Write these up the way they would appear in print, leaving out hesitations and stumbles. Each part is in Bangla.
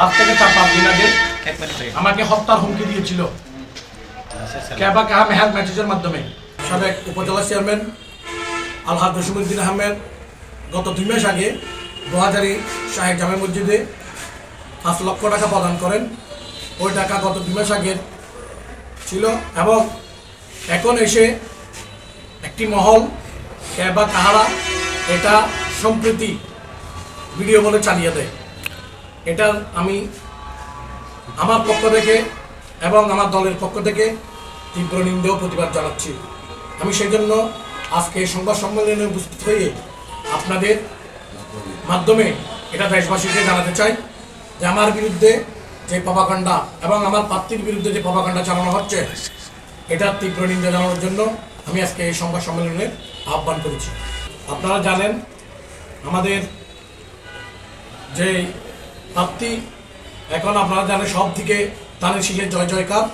আজ থেকে 4-5 দিন আগে আমাকে হত্যার হুমকি দিয়েছিল কেবা কাহা মেহাদ মেসেজের মাধ্যমে। সাবেক উপজেলা চেয়ারম্যান আলহাজ জসিমউদ্দিন আহমেদ গত 2 মাস আগে দোহাজারি শাহেক জামে মসজিদে 5 লক্ষ টাকা প্রদান করেন। ওই টাকা গত 2 মাস আগে ছিল এবং এখন এসে একটি মহল কেবা কাহারা এটা সম্প্রতি ভিডিও বলে চালিয়ে দেয়। এটা আমি আমার পক্ষ থেকে এবং আমার দলের পক্ষ থেকে তীব্র নিন্দা ও প্রতিবাদ জানাচ্ছি। আমি সেই জন্য আজকে সংবাদ সম্মেলনে উপস্থিত হয়ে আপনাদের মাধ্যমে এটা দেশবাসীকে জানাতে চাই যে আমার বিরুদ্ধে যে প্রপাগান্ডা এবং আমার প্রার্থীর বিরুদ্ধে যে প্রপাগান্ডা চালানো হচ্ছে এটার তীব্র নিন্দা জানানোর জন্য আমি আজকে এই সংবাদ সম্মেলনে আহ্বান করেছি। আপনারা জানেন আমাদের যে প্রার্থী এখন আপনারা জানেন সব দিকে ধানের শীষের জয় জয়কার।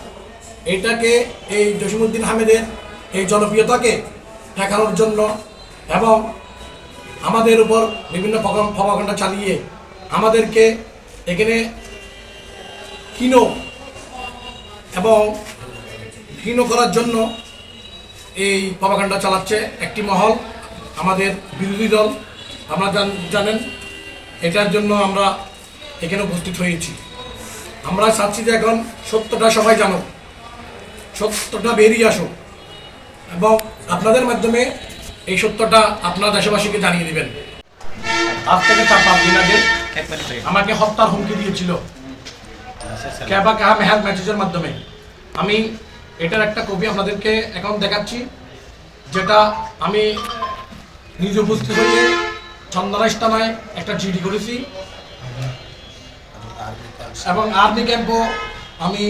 এইটাকে এই জসিমউদ্দিন আহমেদের এই জনপ্রিয়তাকে দেখানোর জন্য এবং আমাদের উপর বিভিন্ন প্রপাগান্ডা চালিয়ে আমাদেরকে এখানে ক্ষীণ করার জন্য এই প্রপাগান্ডা চালাচ্ছে একটি মহল, আমাদের বিরোধী দল। আপনারা জানেন এটার জন্য আমরা এখানে উপস্থিত হয়েছি। আমরা চাচ্ছি যে এখন সত্যটা সবাই জানো, সত্যটা বেরিয়ে আসুক এবং আপনাদের মাধ্যমে এই সত্যটা আপনার দেশবাসীকে জানিয়ে দিবেন। আজ থেকে 4-5 দিন আগে আমাকে হত্যার হুমকি দিয়েছিল কেবা কাহা মেহাদ মেসেজের মাধ্যমে। আমি এটার একটা কপি আপনাদেরকে এখন দেখাচ্ছি, যেটা আমি নিজে উপস্থিত হয়ে চন্দনাইশ থানায় একটা জিডি করেছি এবং আর্মি ক্যাম্পও আমি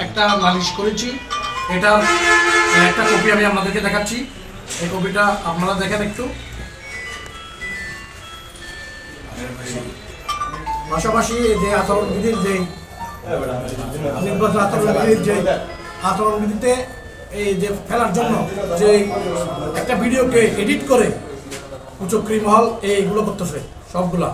একটা নালিশ করেছি। এটার একটা কপি আমি আপনাদেরকে দেখাচ্ছি। এই কপিটা আপনারা দেখেন একটু। পাশাপাশি যে আচরণবিধির যে নির্বাচন আচরণবিধির যে আচরণবিধিতে এই যে ফেলার জন্য যে একটা ভিডিওকে এডিট করে কুচক্রি মহল এইগুলো করতেছে সবগুলা।